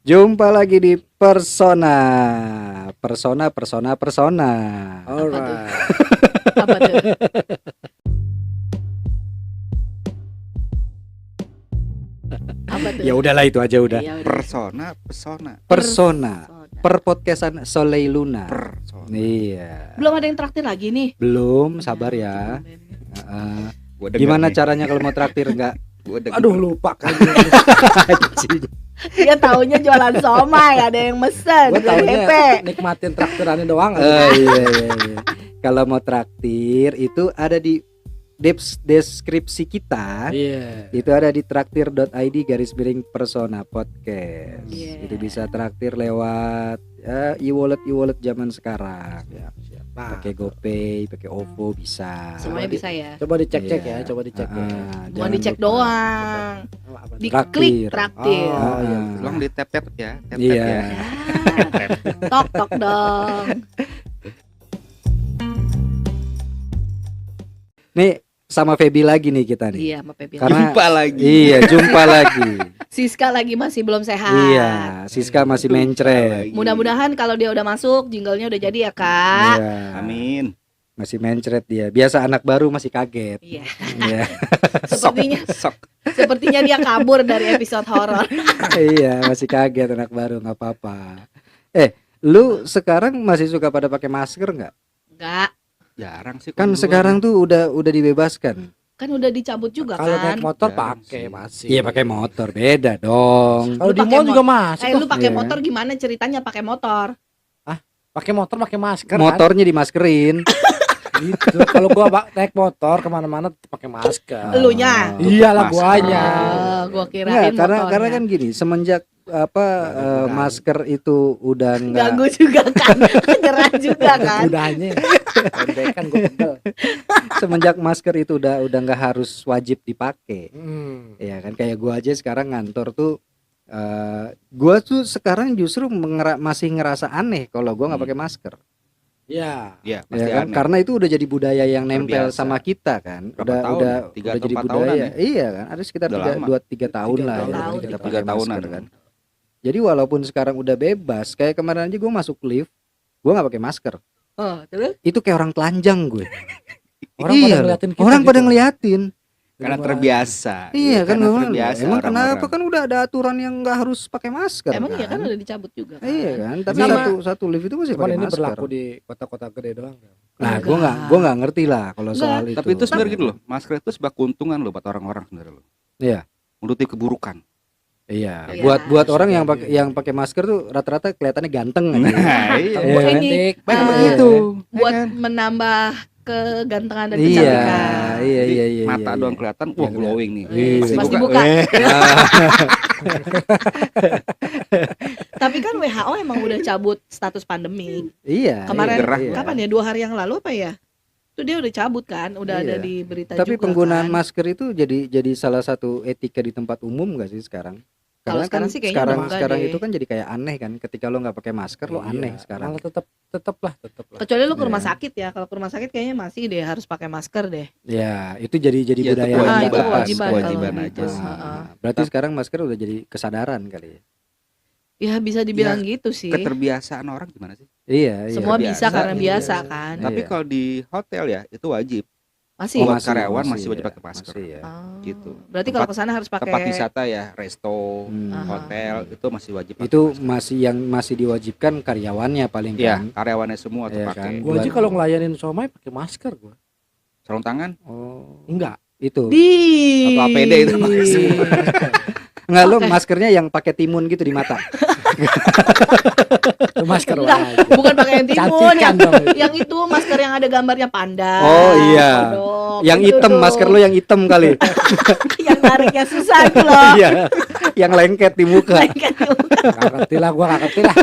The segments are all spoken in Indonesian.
Jumpa lagi di Persona. Alright. Apa tuh? Apa tuh? Ya udahlah itu aja udah. Ya udah. Pesona. Persona. Per podcastan Soleil Luna. Persona. Iya. Belum ada yang traktir lagi nih. Belum, sabar ya. Gua denger Gimana nih. caranya kalau mau traktir enggak? Gua denger. Aduh lupa kan. Dia taunya jualan somai, ada yang mesen, Gue jualan taunya tempe. nikmatin traktirannya doang. Iya. Kalau mau traktir itu ada di deskripsi kita. Iya. Itu ada di traktir.id/persona podcast. Iya. Itu bisa traktir lewat e-wallet zaman sekarang. Nah, Pakai GoPay, pakai OVO bisa. Semuanya bisa ya. coba dicek-cek Iya. ya, coba dicek ya. Mau Jangan dicek lupa. doang. Apa tuh? Diklik Traktir. traktir. Oh, iya. Tolong di tap ya. Tap Iya. ya. Tok dong. Nih sama Feby lagi nih kita nih. Iya, sama Pepi. Karena- Jumpa lagi. Iya, jumpa lagi. Siska lagi masih belum sehat. Iya, Siska masih mencret. Mudah-mudahan kalau dia udah masuk, jinglenya udah jadi ya, Kak. Iya. Amin. Masih mencret dia. Biasa anak baru masih kaget. Iya. Iya. Sok. Sepertinya dia kabur dari episode horor. Iya, masih kaget anak baru, nggak apa-apa. Lu sekarang masih suka pada pakai masker nggak? Enggak, Jarang sih. Kan kalau sekarang tuh udah dibebaskan. kan udah dicabut juga Kalau naik kan. motor Ya, pakai sih. masih. Iya, pakai motor beda dong. Kalau Lu di pakai mall juga masih. Lu pakai Iya. motor gimana ceritanya pakai motor? Pakai motor, pakai masker. Motornya dimaskerin. Kan? Gitu. Kalau gua naik motor kemana-mana pakai masker. Elunya? Iyalah Masker. guanya. Gua Enggak, kirain karena motornya. kan gini, semenjak masker itu udah enggak ganggu juga kan. Nyerah juga kan. Udahnya. Pendekan gua pegel. semenjak masker itu udah nggak harus wajib dipakai. Hmm. Ya kan kayak gua aja sekarang ngantor tuh gua tuh sekarang justru masih ngerasa aneh kalau gua nggak pakai masker. Iya. Iya, Ya pasti kan? aneh. Karena itu udah jadi budaya yang nempel Terbiasa. sama kita kan. Berapa tahun? Udah 3 atau jadi 4 budaya. tahunan ya? Iya kan, ada sekitar Udah lama. 2-3 tahun lah ya, tahun, kita 3 pakai tahunan masker kan. Jadi walaupun sekarang udah bebas, kayak kemarin aja gua masuk lift, gua nggak pakai masker. Oh, terus? Itu kayak orang telanjang gue. Orang Iya pada loh. ngeliatin kita Orang pada gitu. ngeliatin. Karena terbiasa. Iya kan, karena gua bilang, terbiasa emang orang-orang. kenapa kan udah ada aturan yang nggak harus pakai masker. Emang iya kan udah dicabut juga kan? Iya kan, tapi Sama- satu lift itu masih Cuman pakai ini masker. berlaku di kota-kota gede doang. Nah, Enggak. gua nggak ngerti lah kalau Enggak. soal itu. Tapi itu sebenarnya gitu loh. Masker itu sebuah keuntungan loh buat orang-orang sebenarnya loh. Iya. Menutupi keburukan. Iya. Iya. Buat orang yang Bisa pakai jadi. masker tuh rata-rata kelihatannya ganteng aja. Nah, iya. Iya. Ini, Cantik. Baik Ah. begitu. Buat menambah kegantengan dan Iya, kecantikan. iya. Mata iya. doang kelihatan, wah Iya. glowing nih. Iya. Pas Buka. dibuka. Ah, Tapi kan WHO emang udah cabut status pandemi. iya. Kemarin gerah. iya. kapan ya? 2 hari yang lalu apa ya? Itu dia udah cabut kan, udah ada Iya. di berita Tapi juga penggunaan kan. masker itu jadi salah satu etika di tempat umum gak sih sekarang? Kalau Karena sekarang kan sih kayaknya enggak sekarang deh. itu kan jadi kayak aneh kan, ketika lo nggak pakai masker lo aneh Iya, sekarang. Malah tetep lah. Kecuali lu ke rumah Iya. sakit ya. Kalau ke rumah sakit kayaknya masih deh harus pakai masker deh. Ya itu jadi Ya, itu budaya kewajiban. yang itu nggak lepas. kewajiban, Kewajiban kalau aja gitu. sih. Heeh. Berarti sekarang masker udah jadi kesadaran kali ya. Ya bisa dibilang gitu sih. Keterbiasaan orang gimana sih? Iya. Semua bisa Biasa, karena iya, biasa iya. kan. Iya. Tapi kalau di hotel ya itu wajib. Masih. Buat karyawan masih wajib ya, pakai masker. masih ya. Oh. Gitu. Berarti kalau ke sana harus Tempat pakai wisata ya, resto, Hmm. hotel itu masih wajib. pakai Itu masker. masih diwajibkan karyawannya paling Iya, kan. karyawannya semua tuh Iya pakai. kan. Gua aja kalau ngelayanin somai pakai masker gua. Sarung tangan. Oh, Enggak. itu. di Atau APD itu Enggak lo Oke. maskernya yang pakai timun gitu di mata. Itu masker Enggak, wajib. bukan pakai yang timun Cantikan yang, dong itu. yang itu masker yang ada gambarnya panda. Oh, iya. kodok, Yang itu hitam, tuh. masker lo yang hitam kali. yang nariknya susah itu loh. Iya. Yang lengket di muka. Lengket di muka. Gak ngerti lah, gua gak ngerti lah.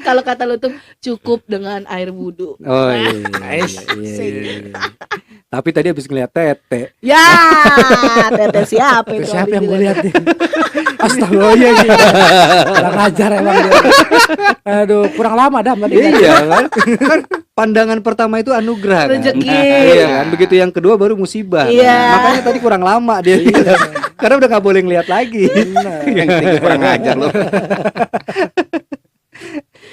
Kalau kata lu tuh cukup dengan air wudhu. Oh iya. Tapi tadi habis ngeliat tete. Ya, tete siapa Itu itu? siapa yang gue lihat nih? Astagfirullah ya gitu. Kurang ajar emang dia. Aduh, kurang lama dah tadi. Iya kan? Kan pandangan pertama itu anugerah kan. Rezeki. Iya kan? Begitu yang kedua baru musibah. Iya. Kan? Makanya tadi kurang lama dia. Karena udah nggak boleh ngeliat lagi. Yang ketiga kurang ajar lo.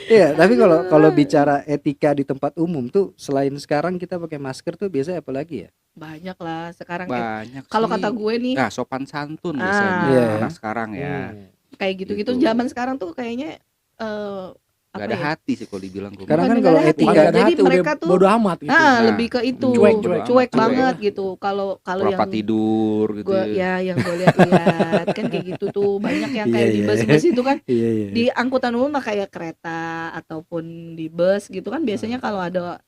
Iya, tapi kalau bicara etika di tempat umum tuh selain sekarang kita pakai masker tuh biasanya apa lagi ya? Banyak lah sekarang. Banyak Kalau sih. kata gue nih, Nah, sopan santun Ah. biasanya Iya. anak sekarang ya. kayak gitu-gitu Gitu. zaman sekarang tuh kayaknya Gak apa ada ya? hati sih kalau dibilang gue. Sekarang Bukan kan nggak kalau ada hati, etika Bukan, jadi hati, mereka udah tuh bodo amat gitu. Ah, Nah, lebih ke itu. cuek Cuek banget. banget gitu. Kalau yang Pura tidur gitu. gue yang gue lihat kan kayak gitu tuh banyak yang kayak Iya, di iya. bus-bus itu kan, Iya iya. di angkutan umum lah kayak kereta ataupun di bus gitu kan biasanya kalau ada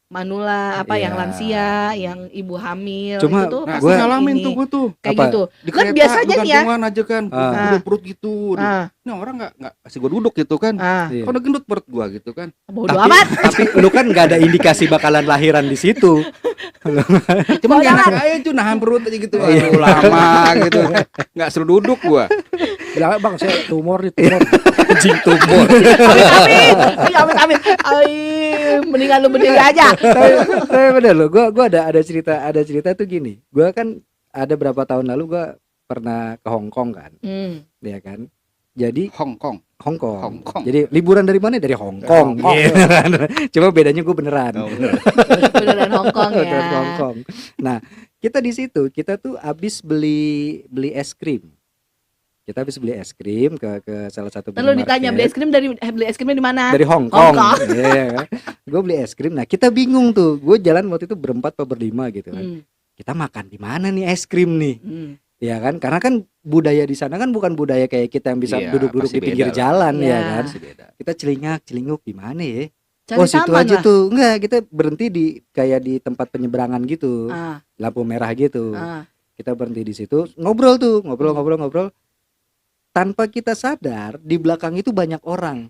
manula apa yang Iya. lansia, yang ibu hamil Cuma itu tuh Nah, pasti gue ngalamin ini, tuh gue tuh. kayak Apa? gitu. Di Kan kereta biasanya nih ya. gantungan aja kan. Ah. Udah perut gitu. Ah, Ini orang nggak kasih gue duduk gitu kan. Iya. Kok udah gendut perut gue gitu kan. bodo Tapi, amat. tapi lu kan nggak ada indikasi bakalan lahiran di situ. Cuma Bodo enak aja tuh nahan perut aja gitu. Iya. Aduh, lama gitu. Nggak suruh duduk gue. Bilang, "Bang, saya tumor nih, tumor." Anjing tumor. Amit. Ay, mendingan lu berdiri aja. Tapi bener loh, gua ada cerita tuh gini. Gua kan ada berapa tahun lalu gua pernah ke Hong Kong kan, ya kan. Jadi Hong Kong. Hong Kong. Hong Kong. Jadi liburan dari mana? Dari Hong Kong. Hong Kong. Gitu kan. Cuma bedanya gue beneran. Oh, bener. Beneran Hong Kong ya. Beneran Hong Kong. Nah, kita di situ kita tuh abis beli es krim. Kita habis beli es krim ke salah satu Lalu ditanya beli es krim beli es krimnya di mana? dari Hong Hong Kong. Kong. Iya. Gue beli es krim. Nah, kita bingung tuh. Gue jalan waktu itu berempat atau berlima gitu kan. Hmm, Kita makan di mana nih es krim nih? hmm. Ya kan? Karena kan budaya di sana kan bukan budaya kayak kita yang bisa Iya, duduk-duduk pasti di pinggir beda lah. jalan Iya. ya kan. Masih beda. Kita celingak-celinguk di mana ya? Cari Oh, situ taman aja lah. tuh. Enggak, kita berhenti di kayak di tempat penyeberangan gitu. Ah, Lampu merah gitu. ah. Kita berhenti di situ, ngobrol tuh, ngobrol. Tanpa kita sadar, di belakang itu banyak orang.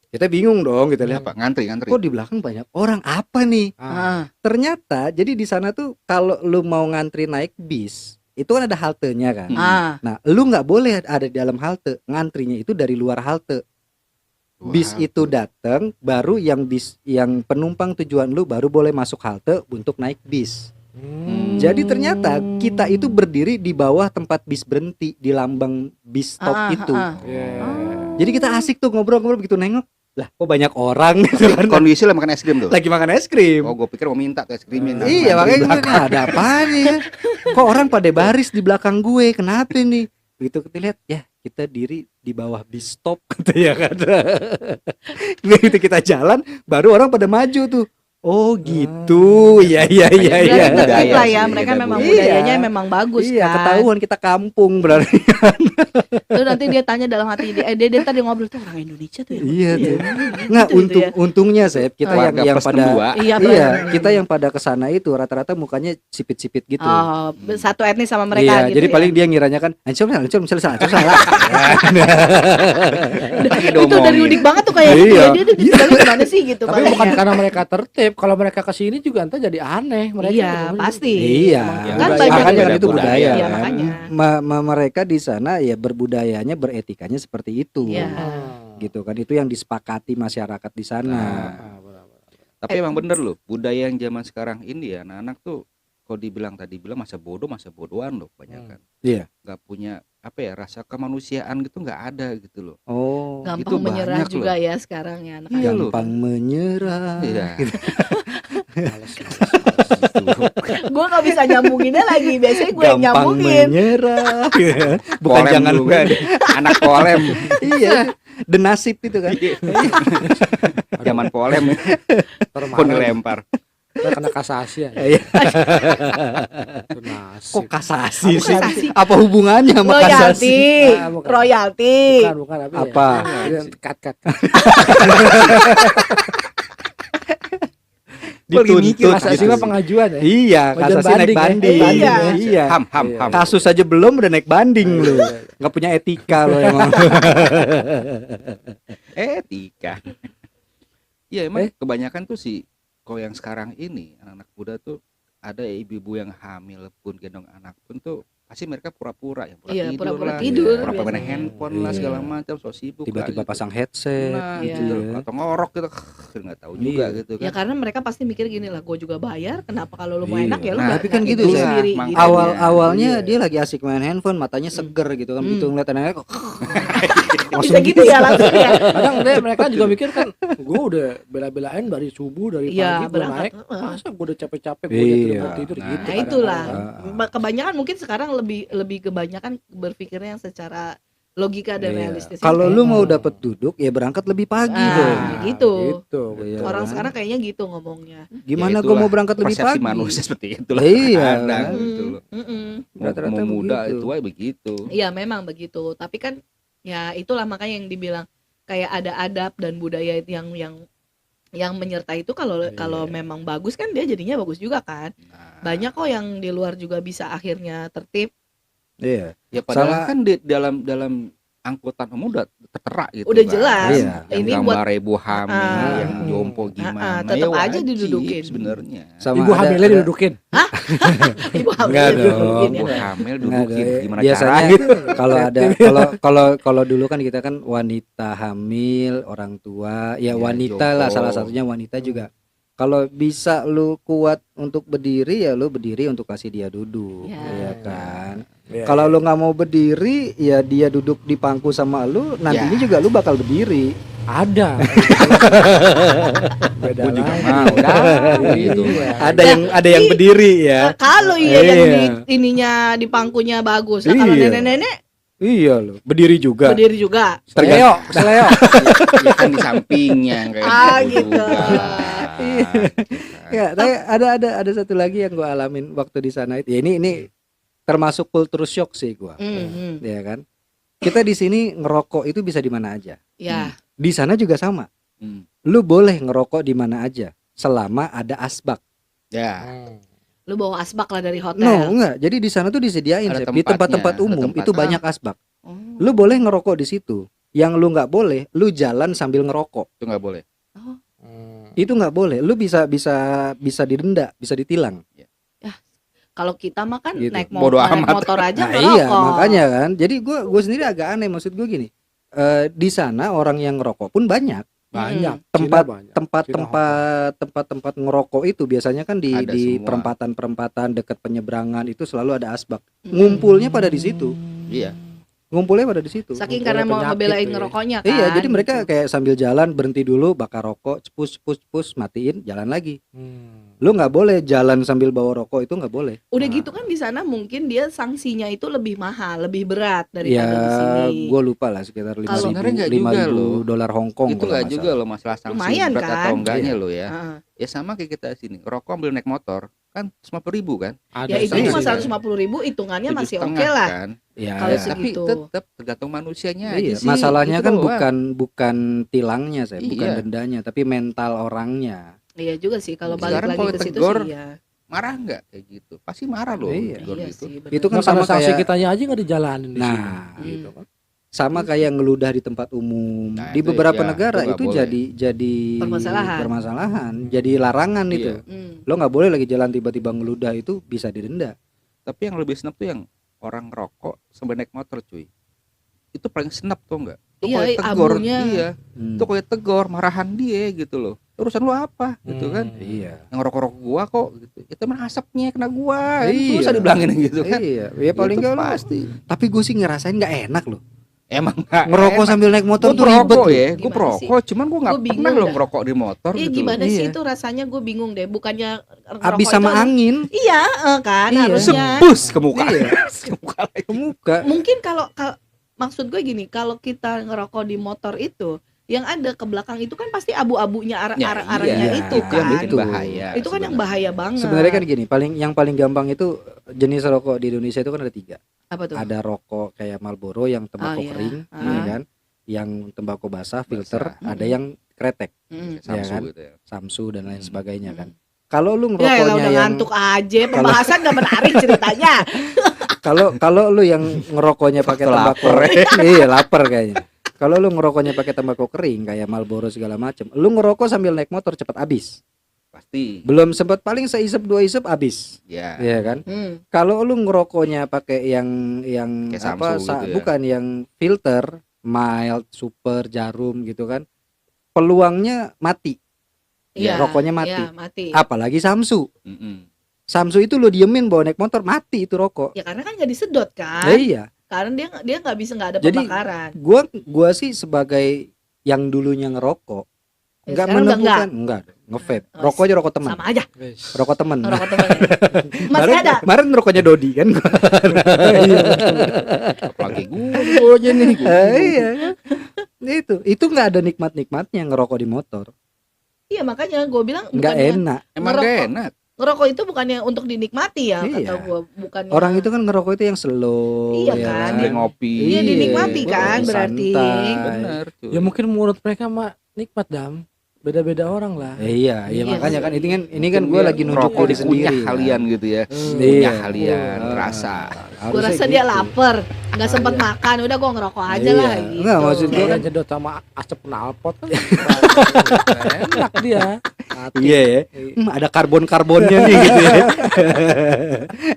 Kita bingung dong, kita Ini lihat. apa? Ngantri. Kok di belakang banyak orang? Apa nih? Ah. Ternyata, jadi di sana tuh kalau lu mau ngantri naik bis, itu kan ada haltenya kan. Ah. Nah, lu nggak boleh ada di dalam halte, ngantrinya itu dari luar halte. Bis itu datang, baru yang penumpang tujuan lu baru boleh masuk halte untuk naik bis. Jadi ternyata kita itu berdiri di bawah tempat bis berhenti di lambang bis stop itu. Jadi kita asik tuh ngobrol-ngobrol begitu nengok, lah kok banyak orang gitu kan. Kondisi lah makan es krim tuh. Lagi makan es krim. Oh, gue pikir mau minta tuh es krimnya. Iya, makanya gue bilang, ada apa nih ya? Kok orang pada baris di belakang gue? Kenapa nih? Begitu kita lihat, ya kita diri di bawah bis stop gitu ya kan. Begitu kita jalan, baru orang pada maju tuh. Oh gitu, iya. Jadi Iya. ngerti Budaya lah sih, ya, mereka beda memang budaya. budayanya memang bagus Iya, kan. ketahuan kita kampung berarti. Terus nanti dia tanya dalam hati dia tadi ngobrol tuh orang Indonesia tuh ya. Iya tuh. Gitu Nggak, gitu ya. untungnya Sep, kita Warga yang plus pada 62. Iya, iya, benar. kita yang pada kesana itu rata-rata mukanya sipit-sipit gitu. Oh, satu etnis sama mereka Iya, gitu. jadi ya. paling dia ngiranya kan ancur salah. itu dari udik banget tuh kayak gitu Iya. ya. Dia tuh bilangnya gimana sih gitu Tapi palingnya. bukan karena mereka tertib, kalau mereka kesini juga entar jadi aneh mereka. Iya, ketemu pasti. Iya, Kan budaya. banyak makanya kan itu budaya. budaya. Iya, kan. makanya. Mereka di sana ya berbudayanya, beretikanya seperti itu. Iya. Gitu kan, itu yang disepakati masyarakat di sana. Nah. Tapi emang bener loh, budaya yang zaman sekarang ini ya, anak-anak tuh kalau dibilang masa bodohan loh kebanyakan. Iya. Nggak punya apa ya, rasa kemanusiaan gitu nggak ada gitu loh. Oh, Gampang itu menyerah banyak juga ya sekarang ya anak-anak. Iya loh. gampang menyerah. Iya. Gue gak bisa nyambunginnya lagi. Biasanya gue yang Gampang nyambungin. menyerah. Bukan Polem jangan juga nih. Anak polem. iya, denasib itu kan. Zaman polem pun Termarah. dilempar. Kena kasasi ya. Iya. Nasib. Kok kasasi sih? Kasasi. Apa hubungannya sama kasasi? Royalti. Ah, bukan. Royalti. Bukan Apa? Cut. Dituntut Kasasi gitu. mah pengajuan ya. Iya, Wajan kasasi naik banding ya. banding. Iya. Iya. Ham. Kasus aja belum udah naik banding lu. Nggak punya etika lo emang. Etika. Iya emang kebanyakan tuh sih, kalau yang sekarang ini anak-anak muda tuh ada ibu-ibu yang hamil pun gendong anak pun tuh pasti mereka pura-pura yang Iya, pura-pura lah, tidur pura-pura main biasanya. handphone lah Iya. segala macam, so sibuk Tiba-tiba lah, gitu. pasang headset Nah, gitu Iya. ya. atau ngorok gitu, nggak tahu juga Iya. gitu Ya kan. karena mereka pasti mikir gini lah, gue juga bayar, kenapa kalau lu mau Iya. enak ya lu Nah, nggak tapi kan nggak gitu, itu Zat. sendiri Makanya. gitu. Awalnya Iya. dia lagi asik main handphone, matanya seger gitu kan. Begitu ngeliat anaknya kok Bisa gitu ya langsung ya. Kadang mereka juga mikir kan, gue udah bela-belain dari subuh dari Iya, pagi gue berangkat. naik, Heeh. masa gue udah capek-capek gue Iya. tidur tidur Nah, gitu. Nah kadang-kadang itulah kan. kebanyakan mungkin sekarang lebih kebanyakan berpikirnya yang secara logika dan Iya. realistis. Kalau Kayak lu mau Hmm. dapat duduk ya berangkat lebih pagi Ah, dong. gitu. Gitu. Iya. orang kan? sekarang kayaknya gitu ngomongnya. Gimana Ya gua mau itulah berangkat lebih persepsi pagi? manusia seperti itulah Iya, kadang kan? gitu loh. Mau Rata-rata muda begitu. itu aja begitu. Iya memang begitu. Tapi kan ya itulah makanya yang dibilang kayak ada adab dan budaya yang menyertai itu kalau Iya. kalau memang bagus kan dia jadinya bagus juga kan. Nah, Banyak kok yang di luar juga bisa akhirnya tertib. Iya. ya padahal Sama- kan di dalam angkutan umum udah tertera gitu Udah kan. jelas. Iya. Yang Ini gambar buat ibu hamil, Ah. yang jompo gimana, tetep ya aja wajib didudukin. sebenarnya. Sama Ibu hamilnya ada- didudukin. ibu hamil Enggak didudukin dong. ya. Ibu hamil Nggak dudukin ada. gimana Biasanya caranya gitu. kalau ada kalau dulu kan kita kan wanita hamil, orang tua, ya Ya, wanita lah jompo. salah satunya wanita juga. Kalau bisa lu kuat untuk berdiri ya lu berdiri untuk kasih dia duduk, Ya. ya kan. Iya, Kalau iya. lu nggak mau berdiri ya dia duduk di pangku sama lu, nantinya Ya. juga lu bakal berdiri. ada. Beda Gue juga lagi. mau dah gitu. Iya. Ada yang berdiri ya. Nah, kalau iya yang Iya. ininya di pangkunya bagus. Nah, kalau Iya. nenek-nenek Iya lo, berdiri juga. berdiri juga. Seleo, seleo. Ya kan di sampingnya kayak Ah, gitu gitu. juga. Iya. Kan. Ya, tapi ada satu lagi yang gua alamin waktu di sana itu. Ya ini termasuk culture shock sih gua. Ya kan. Kita di sini ngerokok itu bisa di mana aja. Ya. Di sana juga sama. Hmm. Lu boleh ngerokok di mana aja selama ada asbak. Ya, Lu bawa asbak lah dari hotel. No, enggak. Jadi di sana tuh disediain Ada Sep. Di tempat-tempat tempatnya, umum ada itu tempat. banyak asbak. Oh. Lu boleh ngerokok di situ. Yang lu nggak boleh, lu jalan sambil ngerokok. itu nggak boleh. Itu nggak boleh. Lu bisa didenda, bisa ditilang. Kalau kita mah kan Gitu. naik Bodo naik amat. motor aja Nah, ngerokok. iya, makanya kan. Jadi gua sendiri agak aneh, maksud gua gini. Di sana orang yang ngerokok pun banyak. Banyak. Tempat- Cina banyak. Tempat ngerokok itu biasanya kan di Ada semua. perempatan-perempatan dekat penyeberangan itu selalu ada asbak. Hmm. Ngumpulnya pada di situ. Iya. Ngumpulnya pada di situ. Saking Ngumpulnya karena mau penyakit ngebelain tuh ya. ngerokoknya kan. Iya, jadi mereka gitu. kayak sambil jalan berhenti dulu, bakar rokok, pus, matiin, jalan lagi. Hmm. Lu nggak boleh jalan sambil bawa rokok, itu nggak boleh. Udah Nah. gitu kan di sana mungkin dia sanksinya itu lebih mahal, lebih berat daripada di Ya, sini. gue lupa lah sekitar Kalau- Sebenarnya nggak juga loh. $5.000 Hong Kong. Itu nggak juga loh masalah sanksi Lumayan berat kan? atau enggaknya Iya. lo ya. Heeh. Ya sama kayak kita sini. Rokok ambil naik motor kan 50.000 kan. Ya itu Iya, cuma iya. 150.000 hitungannya masih 7,5 oke lah. kan. Ya, Kalau ya. Tapi segitu. tetap tergantung manusianya aja Iya, sih. masalahnya Itu kan doang. bukan tilangnya, saya, bukan Iya. dendanya, tapi mental orangnya. Iya juga sih kalau balik Sekarang lagi kalau ke situ tegur, sih ya. marah nggak kayak gitu? Pasti marah loh. Iya. tegur Iya gitu. sih. benar. Itu kan Masalah sama sanksi kayak kitanya aja nggak dijalanin di sini. Nah, Gitu kan. sama kayak ngeludah di tempat umum. Nah, Di itu beberapa ya, negara itu nggak itu boleh. jadi Permasalahan. jadi larangan Iya. itu. Hmm. Lo nggak boleh lagi jalan tiba-tiba ngeludah, itu bisa didenda. Tapi yang lebih senep tuh yang orang rokok sambil naik motor cuy. Itu paling senep tuh enggak? Itu Iya, kalau tegur, abunya. iya. Hmm. Itu kalau tegur, marahan dia gitu loh. Urusan lu apa gitu kan? Iya. Yang rokok-rokok gua kok gitu. Itu mah asapnya kena gua. Iya. Susah dibilangin gitu kan. Iya, ya paling Itu enggak lo. pasti. Tapi gue sih ngerasain nggak enak loh. Emang enggak Ngerokok sambil naik motor Gue tuh ribet perokok loh. ya, gue Gimana perokok, cuman gue nggak Gua bingung pernah loh dah. ngerokok di motor Iya gitu. gimana loh. sih Iya. itu rasanya gue bingung deh. Bukannya Habis ngerokok sama itu- angin Iya kan Iya. harusnya. Sebus ke muka. Iya. ke muka lagi. ke muka. Mungkin kalau maksud gue gini, kalau kita ngerokok di motor itu yang ada ke belakang itu kan pasti abu-abunya Ya, arahnya iya. itu yang kan. bikin Itu. bahaya. Itu kan yang sebenarnya. bahaya banget. Sebenarnya kan gini, yang paling gampang itu jenis rokok di Indonesia itu kan ada 3. apa tuh? Ada rokok kayak Marlboro yang tembakau iya. kering, Ah. ya kan? Yang tembakau basah, filter, Basah. ada yang kretek, Mm. Samsu Ya kan? gitu ya. Samsu dan lain Hmm. sebagainya kan. Mm. Kalau lu Ya elah, ngerokoknya udah yang ngantuk aja, pembahasan gak menarik ceritanya. kalau lu yang ngerokoknya pakai Waktu tembakau lapar. iya lapar kayaknya. Kalau lu ngerokoknya pakai tembakau kering kayak Marlboro segala macam, lu ngerokok sambil naik motor cepat habis. pasti. Belum sempat paling seisep 2 isep habis. Ya. Iya kan? Hmm. Kalau lu ngerokoknya pakai yang Kayak apa Samsu gitu ya. bukan yang filter, mild, super, jarum gitu kan. Peluangnya mati. Iya, rokoknya mati. Iya, mati. Apalagi Samsu. Mm-mm. Samsu itu lu diemin bawa naik motor mati itu rokok. Ya karena kan nggak disedot kan. Iya. Karena dia nggak ada Jadi, pembakaran. Gua sih sebagai yang dulunya ngerokok Ya, enggak sekarang udah menemukan enggak nge-vape. Oh, Rokok aja rokok teman. Sama aja Rokok teman. rokok temen. Masih ada. Kemarin rokoknya Dodi kan. Apalagi gue aja nih. Iya. Itu nggak ada nikmat-nikmatnya ngerokok di motor. Iya makanya gue bilang Nggak bukannya enak. Emang Ngerokok. gak enak. ngerokok itu bukannya untuk dinikmati ya Iya. kata gue, bukannya Orang itu kan ngerokok itu yang slow. Iya ya kan, Dia ngopi. Iya, dinikmati kan, santai. berarti. Bener cuy. Ya mungkin menurut mereka mah nikmat dam. Beda-beda orang lah. Iya, Iya makanya sih. kan ini kan Mungkin gue dia lagi nunjuk ngerokok diri di sendiri. kunyah kalian gitu ya. Iya. Kunyah kalian, rasa. gue rasa dia lapar, nggak sempat makan, udah gue ngerokok aja Iya. lah gitu. Nggak, maksud gua Dia kan- kan jedot sama asap knalpot kan. Enak dia. Mati. Iya ya. Ada karbon-karbonnya nih gitu ya.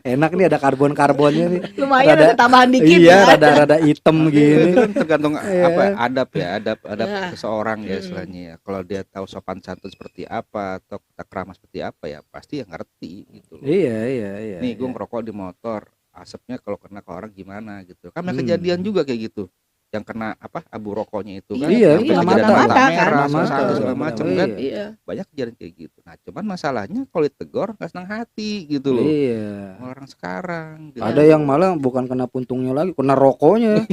Enak nih ada karbon-karbonnya nih. Lumayan Rada- ada tambahan dikit Iya, ya. rada-rada hitam Itu gini. kan tergantung Iya. apa adab ya, adab Iya. seseorang ya Mm. istilahnya ya. Kalau dia tahu sopan santun seperti apa atau tata krama seperti apa ya pasti ya ngerti gitu loh. Iya. Nih gue ngerokok di motor, asapnya kalau kena ke orang gimana gitu. Kan banyak Hmm. kejadian juga kayak gitu. Yang kena apa abu rokoknya itu kan. Iya, yang kena kejadian mata. mata Kan? merah, Kena mata. suasana segala macam Iya. kan. Iya. Banyak kejadian kayak gitu. Nah, cuman masalahnya kalau ditegor nggak senang hati gitu loh. Iya. Orang sekarang gitu. Ada yang malah bukan kena puntungnya lagi, kena rokoknya.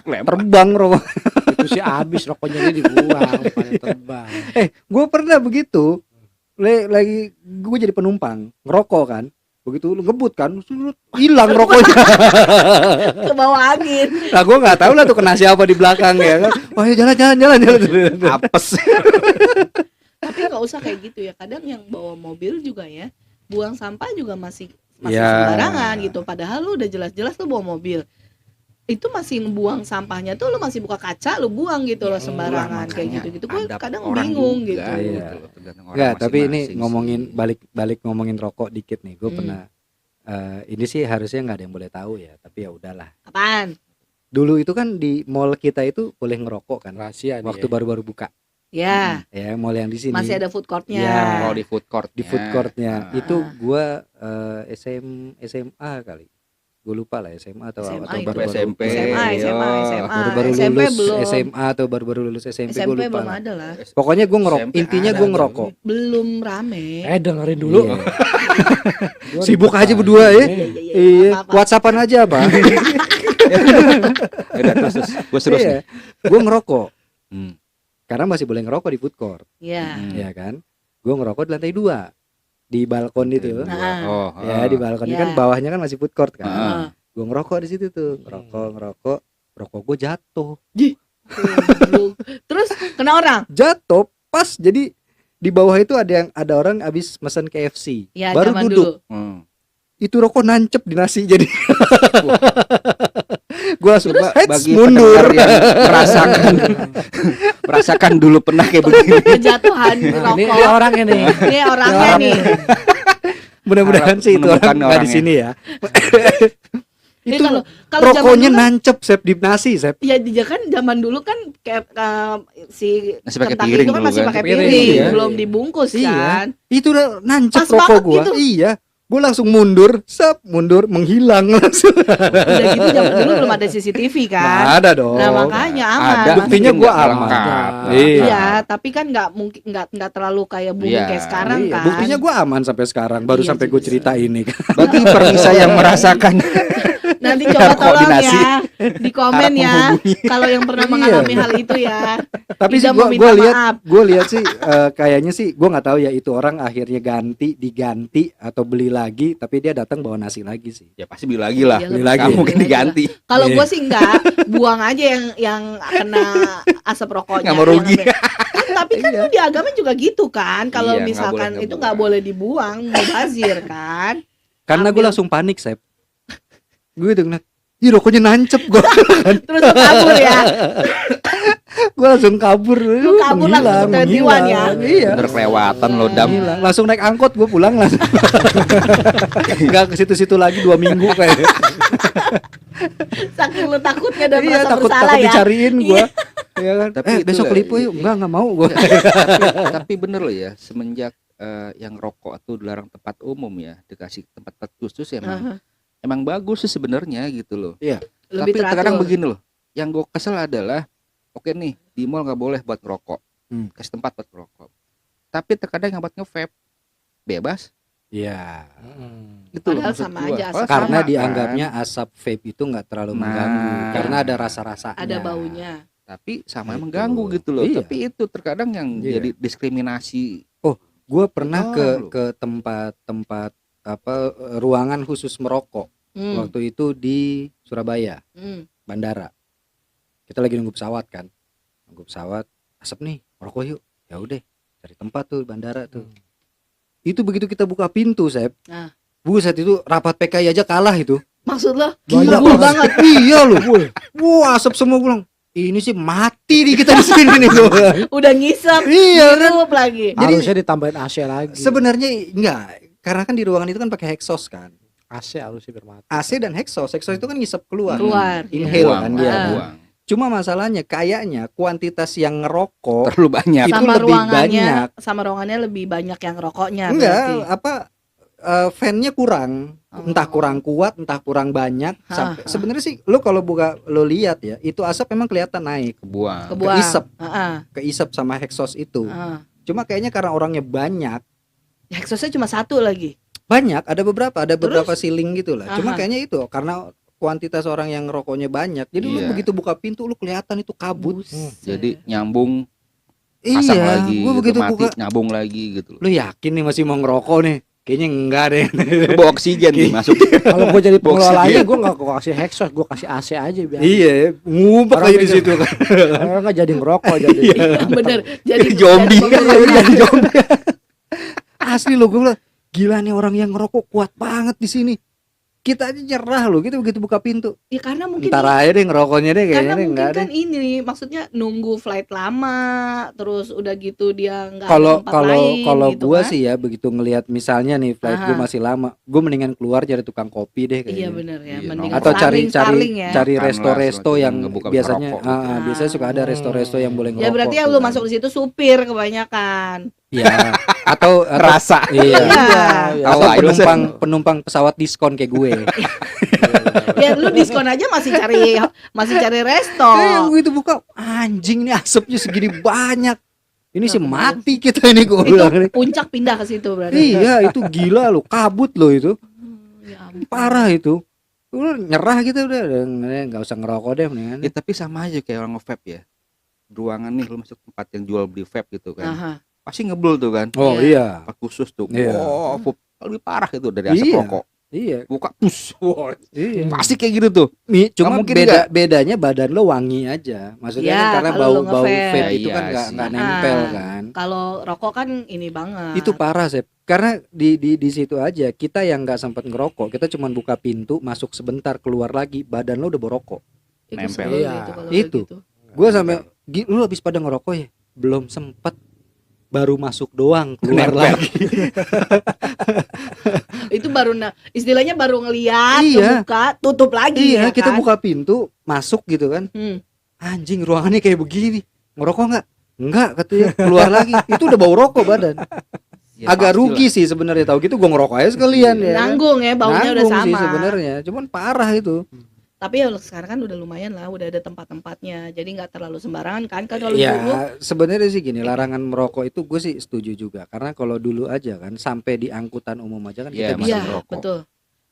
lempar. Terbang rokok. Itu sih habis rokoknya dia dibuang, pada terbang. Gue pernah begitu. Lagi gue jadi penumpang, ngerokok kan. Begitu lu ngebut kan, hilang rokoknya. Ke bawah angin. Nah gue nggak tahu lah tuh kena siapa di belakang ya kan. Wah jalan. Apes. Tapi nggak usah kayak gitu ya. Kadang yang bawa mobil juga ya, buang sampah juga masih Ya. sembarangan gitu. Padahal lu udah jelas-jelas lu bawa mobil. Itu masih buang sampahnya tuh lu masih buka kaca lu buang gitu loh sembarangan kayak gitu-gitu. Gue Adab kadang orang bingung juga, gitu. Iya. Tergantung orang Enggak, tapi ini masing-masing ngomongin sih. balik ngomongin rokok dikit nih. Gue Hmm. pernah ini sih harusnya nggak ada yang boleh tahu ya, tapi ya udahlah. Apaan? Dulu itu kan di mall kita itu boleh ngerokok kan. Rahasia nih. Waktu baru-baru buka. Ya, Ya, mall yang di sini. masih ada food courtnya. Ya. Oh, di food court. Di food courtnya. Ah. Itu gua SMA kali. Gue lupa lah SMA atau SMA atau itu. baru-baru SMP. SMA, Iya. baru-baru SMP lulus belum. SMA atau baru-baru lulus SMP, gue SMP lupa belum lah. ada lah. Pokoknya gue ngerokok. SMP Intinya ada gue tuh. ngerokok. Belum rame. Dengerin dulu. Iya. Gua Sibuk ribet aja aja. berdua ya. Iya. Apa-apa. WhatsAppan aja apa? Udah terus gue terus Iya. nih. Gue ngerokok. Hmm. Karena masih boleh ngerokok di food court, Iya. Hmm. ya kan? Gue ngerokok di lantai 2 di balkon itu. Nah. Oh, Ya di balkon ini Iya. kan bawahnya kan masih food court kan. Ah. Gue ngerokok di situ tuh, ngerokok, rokok gue jatuh. Goblok. Terus kena orang. Jatuh pas jadi di bawah itu ada orang abis mesen KFC. Ya, baru zaman duduk. dulu. Hmm. Itu rokok nancep di nasi jadi. Gue langsung Bagi mundur. pendengar yang merasakan dulu pernah kayak begini. Kejatuhan Nah, ini rokok. orang ini. Ini orangnya nih. Mudah-mudahan Harap sih itu menemukan orang nggak di orangnya. sini ya. Ini Itu kalau zaman rokoknya dulu, nancep Sep di nasi Sep. ya dia kan zaman dulu kan kayak si Masih pakai Kentucky piring itu kan dulu masih kan. pakai Piring, piring, iya. belum dibungkus Iya. kan. Itu udah nancep Pas rokok banget gua. gitu. Iya. Gue langsung mundur, mundur menghilang langsung. Udah gitu zaman dulu belum ada CCTV Nggak kan. ada dong. Nah makanya aman. Ada, Buktinya mungkin gua nggak aman. lengkap. Iya. Iya, tapi kan nggak mungkin nggak terlalu kayak booming Iya. kayak sekarang Iya, kan. buktinya gue aman sampai sekarang. Baru Iya sampai juga gue cerita ini kan. Bagi permisa yang merasakan Nanti coba tolong koordinasi. ya di komen Harap ya menghubungi. kalau yang pernah Iya. mengalami hal itu ya. Tapi sih Ida mau gue minta lihat, maaf. sih kayaknya sih gue nggak tahu ya itu orang akhirnya diganti atau beli lagi. Tapi dia datang bawa nasi lagi sih. ya pasti beli lagi lah. Iya, beli lagi. Nggak mungkin diganti. Kalau Iya. gue sih enggak, buang aja yang kena asap rokoknya. Nggak mau rugi. Tapi kan Iya. tuh di agama juga gitu kan. Kalau Iya, nggak misalkan boleh itu ngebuang. nggak boleh dibuang, mubazir kan. Karena gue Ambil. langsung panik Sep. Gue gitu ngeliat, ih rokoknya nancep gue. Terus lu kabur ya. Gue langsung kabur. Lu kabur langsung ke 21 ya? Iya. Bener kelewatan lo Dam. Menghilang. Langsung naik angkot gue pulang langsung. Nggak ke situ-situ lagi 2 minggu kayaknya. Saking lu takutnya dan Iya, merasa takut bersalah ya. dicariin gue. Iya kan. Tapi itu Besok nggak- lipo yuk. Enggak mau gue. Tapi bener loh ya, semenjak yang rokok tuh dilarang tempat umum ya, dikasih tempat khusus Aha. emang bagus sih sebenarnya gitu loh. Lebih Tapi terkadang teratur. begini loh, yang gue kesel adalah, oke nih di mall nggak boleh buat ngerokok, kasih tempat buat ngerokok. Tapi terkadang yang buat nge-vape bebas, Iya. gitu loh Padahal maksud sama gua. aja Oh, asapnya. Karena sama dianggapnya kan. asap vape itu nggak terlalu Nah. mengganggu. Karena ada rasa-rasanya. Ada baunya. Tapi sama Gitu. mengganggu gitu loh. Iya. Tapi itu terkadang yang Iya. jadi diskriminasi. Gue pernah Oh, ke tempat apa ruangan khusus merokok. Waktu itu di Surabaya, bandara. Kita lagi nunggu pesawat kan. Nunggu pesawat, asap nih, merokok yuk. Ya udah, cari tempat tuh bandara tuh. Itu begitu kita buka pintu, Sep. Nah. Buset itu rapat PKI aja kalah itu. Maksud lo? Gila Gila banget. Iya loh. Wah, asap semua pulang. Ini sih mati nih kita di sini nih tuh. Udah ngisap. Iya kan. Hirup lagi. Jadi- Harusnya ditambahin AC lagi. Sebenarnya enggak, karena kan di ruangan itu kan pakai exhaust kan. AC harusnya biar mati. AC dan exhaust. Exhaust itu kan ngisap keluar. Keluar. Inhale Buang, kan dia. Ah. buang. Cuma masalahnya kayaknya kuantitas yang ngerokok Terlalu banyak. itu Sama lebih ruangannya, banyak. sama ruangannya lebih banyak yang rokoknya. Enggak, berarti. apa fan-nya kurang. Oh. Entah kurang kuat, entah kurang banyak. Hah. Sebenarnya sih lo kalau lo lihat ya, itu asap memang kelihatan naik, Kebuang. Kebuang. keisep. Heeh. keisap sama exhaust itu. Heeh. Cuma kayaknya karena orangnya banyak, Ya, exhaustnya cuma satu lagi. ada beberapa ceiling gitu lah. Cuma Aha. kayaknya itu karena kuantitas orang yang rokoknya banyak. Jadi lu Iya. begitu buka pintu lu kelihatan itu kabut. Buset. Jadi nyambung, pasang Iya, lagi, gua gitu, begitu mati, buka, nyambung lagi gitu loh. lu yakin nih masih mau ngerokok nih? Kayaknya enggak deh. Bawa oksigen nih masuk. Kalau gue jadi Box pengelolanya, dia. gue nggak kasih exhaust, gue kasih AC aja biar. Iya, ngumpet Orang aja di mikir, situ kan. Orang nggak jadi ngerokok jadi. Iya, bener. Jadi Zombie. jadi Jadi asli lo gue bilang, gila nih orang yang ngerokok kuat banget di sini. Kita aja nyerah loh, kita begitu buka pintu. Ya karena mungkin Ntar aja deh ngerokoknya deh karena kayaknya deh mungkin enggak kan deh. ini maksudnya nunggu flight lama terus udah gitu dia nggak ada Kalau tempat kalau lain kalau gitu gua kan. sih ya begitu ngelihat misalnya nih flight gue Aha. masih lama, gue mendingan keluar cari tukang kopi deh Iya kayaknya. bener ya, Iya, mending Atau cari Starling ya. cari Makan lah, resto-resto semacam yang ngebuka biasanya rokok gitu. biasanya suka ada resto-resto yang boleh Ya ngerokok. berarti yang tuh lu kan. masuk di situ supir kebanyakan. Ya, atau Rasa. iya. Iya. Atau Tahu aja, penumpang pesawat diskon kayak gue. Ya lu diskon aja masih cari resto. Yang begitu buka, anjing nih asapnya segini banyak. Ini sih Nah, mati kita ini gue Itu bilang nih. puncak pindah ke situ berarti. Iya, itu gila lo, kabut lo itu. Ya ampun. Parah itu. Lu nyerah gitu udah nggak usah ngerokok deh mendingan. Ya tapi sama aja kayak orang nge-vape ya. Ruangan nih lu masuk tempat yang jual beli vape gitu kan. Aha. Pasti ngebel tuh kan. Oh Iya. iya. Tempat khusus tuh. Iya. Wow, lebih parah itu dari asap Iya. rokok. Iya. Buka pus. Wow, Iya. pasti kayak gitu tuh. Cuma Nggak mungkin bedanya badan lo wangi aja. Maksudnya Ya, kan karena kalau lo bau nge-vape. vape itu Iya kan sih. nggak nempel Ah. kan. Kalau rokok kan ini banget. Itu parah Sep. Karena di situ aja kita yang nggak sempat ngerokok, kita cuma buka pintu, masuk sebentar, keluar lagi, badan lo udah berokok. Itu nempel. sebel Iya. itu kalau Itu. udah gitu. Gue sampai lu habis pada ngerokok ya? Belum sempet, baru masuk doang keluar Nempel. lagi. Itu baru istilahnya baru ngeliat Iya. buka tutup lagi Iya, ya kita kan? buka pintu, masuk gitu kan. Hmm. Anjing ruangannya kayak begini. Ngerokok nggak? Enggak katanya. Keluar lagi. Itu udah bau rokok badan. Ya, Agak pastilah. rugi sih sebenarnya, tahu gitu gue ngerokok aja sekalian ya. kan. Nanggung ya baunya udah Nanggung sih sama. sebenarnya. Cuman parah itu. Tapi ya sekarang kan udah lumayan lah, udah ada tempat-tempatnya. Jadi nggak terlalu sembarangan kan kalau dulu. Ya sebenarnya sih gini, larangan merokok itu gue sih setuju juga. Karena kalau dulu aja kan sampai di angkutan umum aja kan kita Iya, bisa Iya, merokok. betul.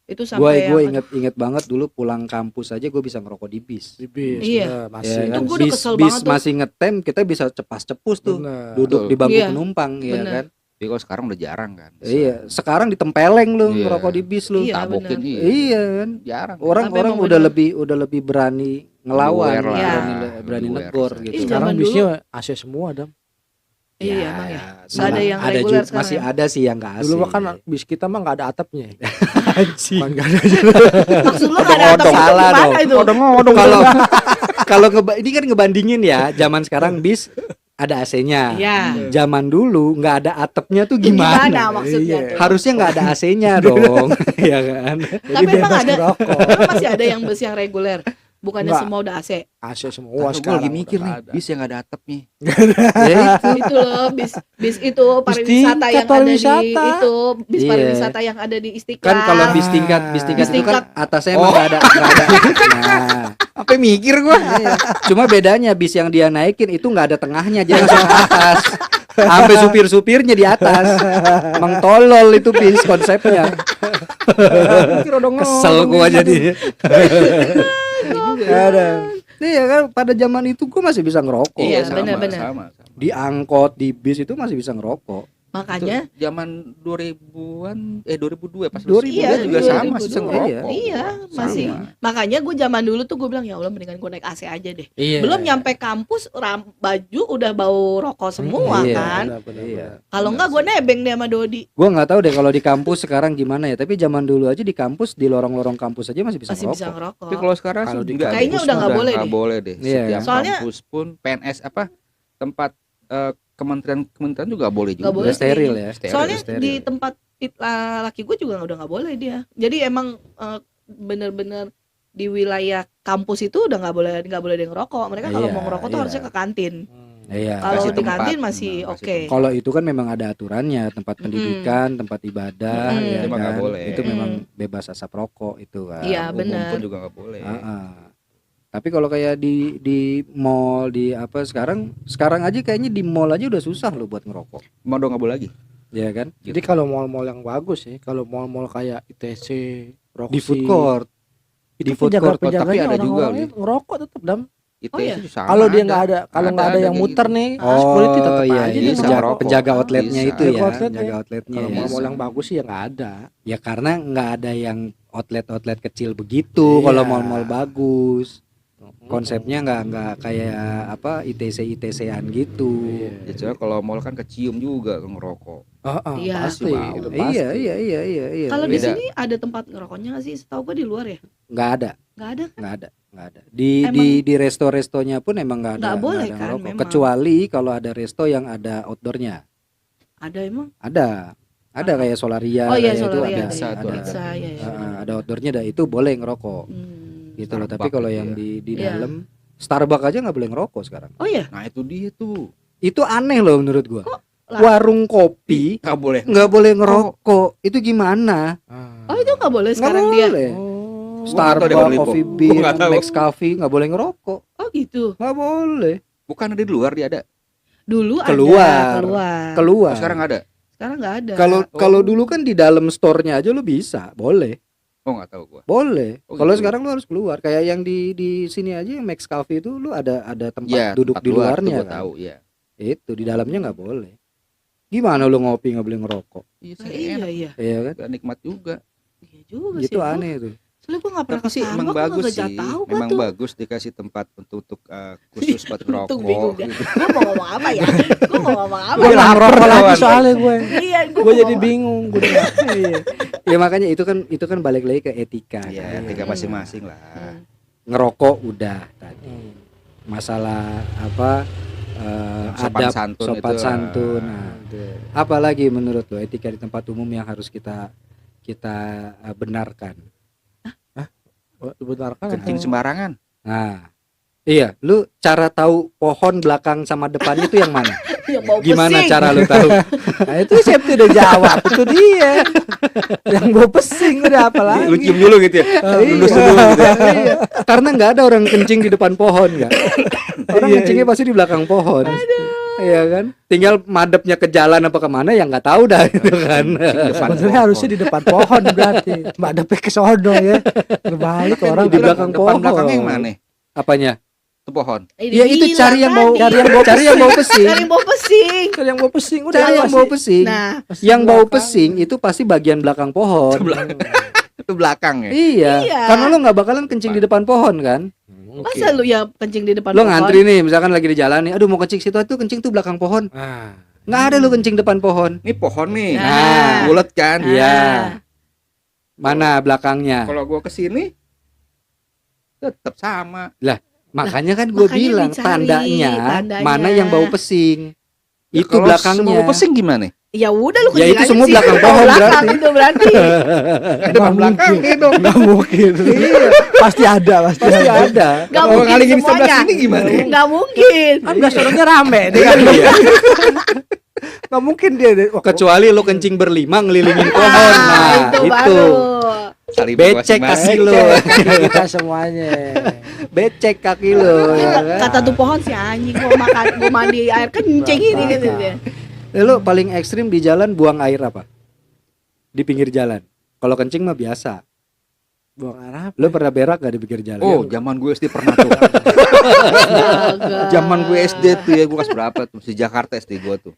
Itu Gue sampai gue apa- inget banget dulu pulang kampus aja gue bisa ngerokok di bis. Di bis, Iya. bener, masih. Ya Itu kan? gua udah bis, kesel bis banget tuh. masih ngetem, kita bisa cepas-cepus tuh. Bener. Duduk Betul. di bangku Iya, penumpang ya bener. kan. Tapi kalau sekarang udah jarang kan. Iya, sekarang ditempeleng lu Iya. ngerokok di bis lu. Iya, Tabokin bener. iya. kan. Jarang. Orang-orang Sampai udah lebih berani Aware lah. ngelawan, berani, Iya. berani Aware negor lah. gitu. Ih, Sekarang zaman bisnya AC semua, Dam. Iya, emang ya. Nggak Nggak ada yang reguler sekarang masih ya? ada sih yang nggak AC. Dulu mah kan bis kita mah nggak ada atapnya. Anjing. Kan nggak ada. Maksud lu nggak ada atap itu Salah gimana dong. itu? Odong kalau kalau ini kan ngebandingin ya, zaman sekarang bis ada AC-nya. Iya. Zaman dulu nggak ada atapnya tuh gimana? maksudnya Iya. tuh? Harusnya nggak ada AC-nya dong, ya kan? Tapi emang bebas ada, ngerokok. emang masih ada yang bus yang reguler. Bukannya Nggak. semua udah AC. AC semua Gue sekarang. lagi mikir udah nih, ada. bis yang nggak ada atapnya. Ya itu. Itu loh bis itu pariwisata tingkat yang ada di pariwisata. itu bis Iya. pariwisata yang ada di Istiqlal. Kan kalau bis tingkat Bis itu kan tingkat. atasnya emang nggak ada. Nah, Apa mikir gue? iya. Cuma bedanya bis yang dia naikin itu nggak ada tengahnya, dia langsung ke atas. Sampai supir-supirnya di atas. Emang tolol itu bis konsepnya. Mikir odong Kesel gua jadi. Ada. Iya kan pada zaman itu gua masih bisa ngerokok. Iya, sama, benar-benar. sama. Di angkot, di bis itu masih bisa ngerokok. Makanya Itu zaman 2000-an 2002 pas 2000 2000 juga 2002. sama masih ngerokok. iya masih. Sama. Makanya gue zaman dulu tuh gue bilang ya Allah mendingan gue naik AC aja deh. Iya. Belum nyampe kampus baju udah bau rokok semua Iya. kan. Iya. Kalau enggak gue nebeng deh sama Dodi. Gua nggak tahu deh kalau di kampus sekarang gimana ya. Tapi zaman dulu aja di kampus, di lorong-lorong kampus aja masih bisa Masih bisa ngerokok. ngerokok. Tapi kalau sekarang Kalau sih di nggak, kayaknya kampus udah nggak boleh nggak deh. boleh deh. Iya. Setiap Soalnya- kampus pun PNS tempat kementerian juga nggak boleh juga. Nggak boleh. Udah steril ya. Steril. Soalnya steril. di tempat laki gue juga udah nggak boleh dia. Jadi emang bener-bener di wilayah kampus itu udah nggak boleh dia ngerokok. Mereka kalau Iya, mau ngerokok tuh iya. harusnya ke kantin. Iya. Kalau Kasih di tempat. kantin masih Kasih oke. tempat. Kalau itu kan memang ada aturannya, tempat pendidikan, tempat ibadah, Mm-mm. ya Itu mah nggak kan? boleh. Itu memang bebas asap rokok itu kan. Iya, Umum benar. pun juga nggak boleh. Tapi kalau kayak di mall di apa sekarang aja kayaknya di mall aja udah susah loh buat ngerokok, Mau dong nggak boleh lagi. ya kan? Jadi kalau mall-mall yang bagus sih, kalau mall-mall kayak ITC, Roxy, Di food court, itu di food court, penjaga-penjaganya tapi ada juga, orang-orangnya ngerokok tetap dam. Itu Oh, iya? sama Kalau dia ada. nggak ada, kalau nggak ada yang kayak muter gitu. nih, Oh, security tetap iya, aja iya, dia bisa penjaga, ngerokok. penjaga outletnya Bisa. itu ya, Penjaga outletnya. penjaga outletnya. Kalau Ya. mall-mall yang bagus sih ya nggak ada. Ya karena nggak ada yang outlet kecil begitu. Iya. Kalau mall-mall bagus, konsepnya nggak kayak apa ITC-an gitu. Ya, soalnya kalau mall kan kecium juga ngerokok. Iya. Pasti, Wow. itu pasti. Iya. Kalau di Beda. sini ada tempat ngerokoknya nggak sih? Setahu gue di luar ya. Nggak ada. Nggak ada. Nggak ada. Di resto-restonya pun emang nggak ada. Nggak boleh ada kan, ngerokok. memang. Kecuali kalau ada resto yang ada outdoornya. Ada emang. Ada kayak Solaria. Oh iya, kayak itu Solaria ada. ada. Bisa tuh, ada. Bisa ya. Ada outdoornya, itu boleh ngerokok. Gitu loh. Tapi Starbucks kalau gitu yang ya. di Iya. dalam Starbucks aja nggak boleh ngerokok sekarang. Oh iya. Nah itu dia tuh. Itu aneh loh menurut gua. lah? Warung kopi Nggak boleh. nggak boleh ngerokok. Itu gimana? Oh itu nggak boleh Nggak sekarang dia. boleh. Oh. Gua nggak tahu deh, Starbucks, Bang Coffee Lipo. Bean, Gua nggak tahu. Max Coffee nggak boleh ngerokok. Oh gitu. Nggak boleh. Bukan ada di luar dia ada. Dulu Keluar. ada. Keluar. Oh, sekarang ada. Sekarang nggak ada. Kalau dulu kan di dalam store-nya aja lu bisa, boleh. Oh nggak tahu gua. Boleh. Oh, Kalau gitu. sekarang lu harus keluar. Kayak yang di sini aja yang Max Coffee itu lu ada tempat Iya, duduk tempat di luar tuh luarnya gua kan. tahu ya. Itu di dalamnya nggak boleh. Gimana lu ngopi nggak boleh ngerokok? Iya Nah, sih iya enak. iya. Iya kan? Gak nikmat juga. Iya juga sih. Gitu Gua- aneh tuh. Soalnya gue nggak pernah Tapi ke sih emang Starbucks, bagus gua sih. nggak tahu gua Emang tuh. bagus dikasih tempat untuk khusus buat Untung ngerokok. bingung ya. Gitu. Gue mau ngomong apa ya? Gue mau ngomong apa? Gue ya? ngerokok lagi kawan. soalnya gue. Iya, Gue jadi bingung. Gue iya. Ya makanya itu kan balik lagi ke etika. Iya, kan. tiga masing-masing lah. Ngerokok udah tadi. Masalah apa? Sopan Adab, santun sopan itu, santun. Nah, apalagi menurut lo etika di tempat umum yang harus kita benarkan? Benarkan Kencing sembarangan. Nah, iya, lu cara tahu pohon belakang sama depannya itu yang mana? Yang bau Gimana pesing. cara lu tahu? Nah itu Septi udah jawab. Itu dia. Yang bau pesing udah apa lagi. Lu cium dulu gitu ya. Lulus dulu gitu ya. Iya. Karena nggak ada orang kencing di depan pohon kan. Orang kencingnya pasti di belakang pohon. Iya kan? Tinggal madepnya ke jalan apa kemana ya nggak tahu dah itu kan. Sebenarnya harusnya di depan pohon berarti. Mbak Depe ke sono ya. Berbalik orang di belakang pohon. belakangnya yang mana? Apanya? Itu pohon. Ya itu Dibilang cari yang mau tadi. cari yang bau pesing. Cari yang bau pesing. Kalau yang bau pesing udah Cari yang pasti. bau pesing. Nah, Yang bau pesing itu pasti bagian belakang pohon. Itu belakang ya. Iya. Iya. Karena lo nggak bakalan kencing di depan pohon kan. masa lu ya kencing di depan Lo pohon? ngantri nih, misalkan lagi di jalan nih, aduh mau kencing situ tuh kencing tuh belakang pohon. Ah. Nggak ada lu kencing depan pohon. Ini pohon nih. Nah. Bulat kan? Iya. Ah. Mana belakangnya? Kalau gua kesini tetap sama. Makanya kan gue Makanya bilang dicari tandanya tandanya. mana yang bau pesing. Ya, Itu kalau belakangnya. semua pesing gimana? Ya udah lu Ya, kencing itu aja semua sih. belakang Oh, pohon belakang berarti. itu berarti. Depan belakang dong. Nggak mungkin. Pasti ada, pasti Pasti ada. ada. Gak Kalau mungkin ngalingin sebelah semuanya. sini gimana? Gak mungkin. Kan restorannya rame dia kan. Iya. Nggak mungkin dia. Wah, Kecuali lo kencing berlima ngelilingin pohon. Ah, Nah, itu itu. baru. Saling Becek kasih masing-masing. lo. kita semuanya. Becek kaki lo. ya kan? Kata tuh pohon si anjing gua mandi air kencing ini gitu dia. Lo paling ekstrim di jalan buang air apa? Di pinggir jalan. Kalau kencing mah biasa. Buang arah. Lo pernah berak gak di pinggir jalan? Oh, zaman gue SD pernah tuh. Astaga. Zaman gue SD tuh ya, gue kelas berapa tuh? Di Jakarta SD gue tuh.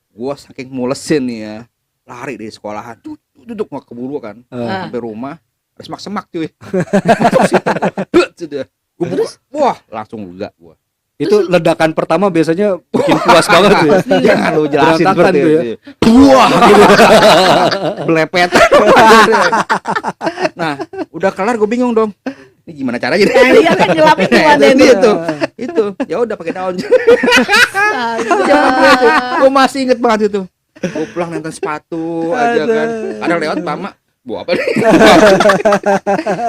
Gue saking mulesin nih ya, lari dari sekolahan, duduk mau keburu kan, Ah. sampai rumah, ada semak-semak cuy. Sudah. Gue buka, wah langsung lega gue. Itu ledakan pertama biasanya bikin puas banget tuh ya. Jangan lu jelasin Berantakan seperti tuh ya. itu. Wah, gitu. Belepet. Nah, udah kelar gue bingung dong. Ini gimana caranya? Nah, dia kan ngelapin gimana Itu itu. dia tuh. Itu. Ya udah pakai daun. Gue masih inget banget itu. Gue pulang nonton sepatu aja kan. Kadang lewat mama, bawa apa nih?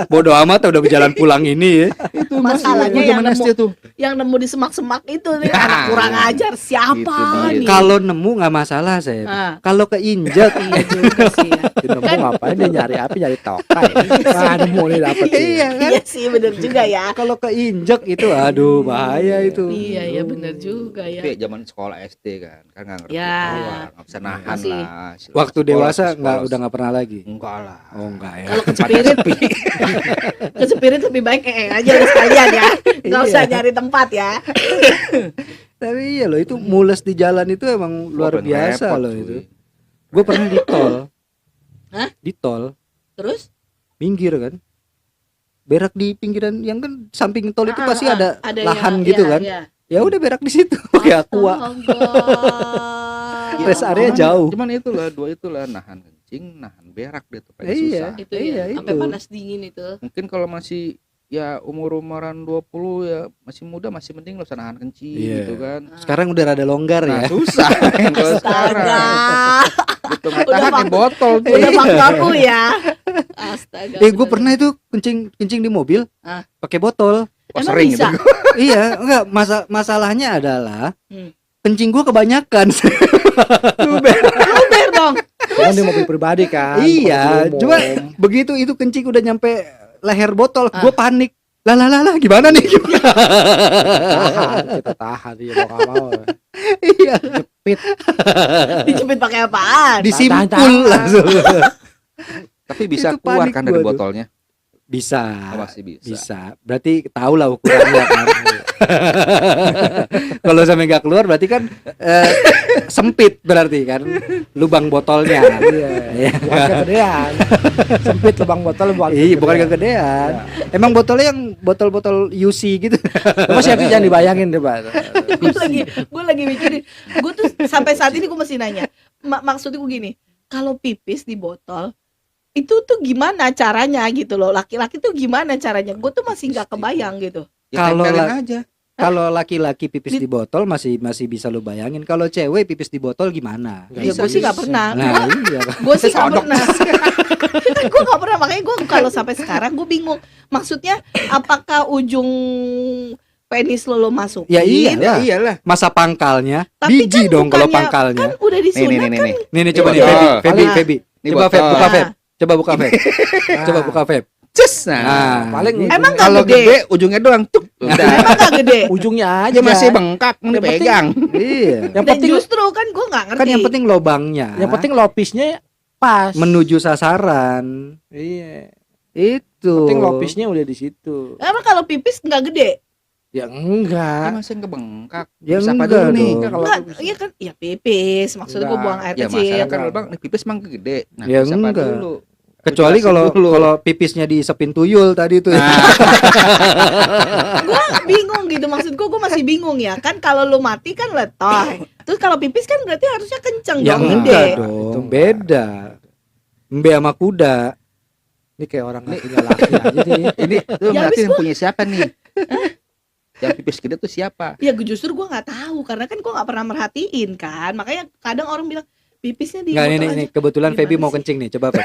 Bodoh amat udah berjalan pulang ini ya. Itu Masalahnya masih yang zaman SD tuh. Yang nemu di semak-semak itu nih Ya. anak kurang ajar siapa Itu dia. nih? Kalau nemu nggak masalah saya. Ah. Kalau keinjak Iya juga sih ya. Nemu ngapain dia nyari api nyari tokai. Wah, nemu nih dapet. Iya kan? Iya sih bener juga ya. Kalau keinjak itu aduh bahaya itu. Iya bener juga ya. Tapi zaman sekolah SD kan nggak ngerti Ya. keluar, nggak bisa nahan Masih. lah. Waktu Sekolah, dewasa sekolah. udah nggak pernah lagi. Enggak lah. Oh enggak ya. Kalau kecepirit kecepirit lebih baik aja udah sekalian ya. Nggak usah nyari tempat ya. Tapi iya loh itu mules di jalan itu emang luar Wah, biasa repot, loh cuy. itu. Gue pernah di tol. Hah? Di tol Terus minggir kan. Berak di pinggiran yang kan samping tol itu pasti ada yang- lahan gitu iya, kan. iya. Ya udah berak di situ pakai aqua. Astaga. Rest area jauh. Cuman itulah dua itulah nahan kencing, nahan berak dia tuh paling Iya. susah. Itu Iya, ya, sampai itu. panas dingin itu. Mungkin kalau masih ya umur-umuran 20 ya masih muda masih penting lo usah nahan kencing Iya. gitu kan. Sekarang udah rada longgar Nah, ya. susah kalau sekarang. Astaga. Gitu tahan di botol tuh. Udah bang kamu ya. Astaga. Gue bener. pernah itu kencing di mobil Ah. pakai botol. Oh, Emang sering bisa? itu. Iya, enggak masalahnya adalah Hmm. kencing gue kebanyakan. Luber dong. Kan di mobil pribadi kan. Iya, mobil cuma umum. begitu itu kencing udah nyampe leher botol, Ah. gue panik. Lah gimana nih? tahan, kita tahan dia mau nggak mau. Iya, Dijepit pakai apaan? disimpul Tahan. langsung. Tapi bisa Itu keluar panik kan dari gua tuh. botolnya. Bisa. Oh, masih bisa. Bisa. Berarti tahu lah ukurannya kan. Kalau sampai nggak keluar berarti kan sempit berarti kan lubang botolnya. Iya. Bukan kegedean. Sempit lubang botol Iya, bukan kegedean. Emang botolnya yang botol-botol UC gitu. Cuma siapa jangan dibayangin deh, Pak. gue lagi mikirin. Gue tuh sampai saat ini gue masih nanya. Maksudnya gue gini. Kalau pipis di botol itu tuh gimana caranya gitu loh, laki-laki tuh gimana caranya, gue tuh masih nggak kebayang gitu. Ya Kalau tempelin lah- aja. Kalau laki-laki pipis di botol masih bisa lu bayangin. Kalau cewek pipis di botol gimana? Ya gue sih nggak pernah. Nah, iya. Gue sih nggak Sodok. pernah. Gue nggak pernah, makanya gue kalau sampai sekarang gue bingung. Maksudnya apakah ujung penis lo masukin? Ya iya. Ya iyalah. Masa pangkalnya Tapi biji kan dong kalau bukannya- pangkalnya. Kan udah disunat kan. Nih coba Ini nih botol. Feby. Ini Coba Feb, botol. buka Feb. Nah, Coba buka Feb. Coba buka Feb. Cus. Nah, Nah, Paling Emang nggak kalau gede? gede ujungnya doang tuh. Udah. Emang nggak gede? ujungnya aja Dia masih Jan. bengkak, ini Yang penting- pegang. iya. Yang Dan penting justru kan gue nggak ngerti. Kan yang penting lobangnya. yang penting lopisnya pas. menuju sasaran. Iya. Itu. Penting lopisnya udah di situ. Emang kalau pipis nggak gede? Ya Dia enggak. masih ngebengkak. Ya Bisa apa enggak dulu nih? dong. Kalau Enggak, pipis. iya kan? Ya pipis. Maksudnya gue Enggak. buang air Ya kecil. masalah kan bang, nih pipis emang gede. Nah, Ya bisa apa enggak. dulu? Kecuali Jelasin kalau dulu. kalau pipisnya disepin tuyul tadi tuh. Nah, Gue bingung gitu, maksud gue masih bingung ya kan, kalau lu mati kan letoy, Terus kalau pipis kan berarti harusnya kenceng Ya dong, enggak gede. dong, Itu beda. Mbe sama kuda. Ini kayak orang nggak punya laki aja sih. Ini tuh Ya, berarti habis yang punya siapa nih? Yang pipis gede tuh siapa? Ya justru gue nggak tahu karena kan gue nggak pernah merhatiin kan. Makanya kadang orang bilang pipisnya di Enggak, botol ini aja. kebetulan Gimana Feby mau sih? kencing nih, coba Feb.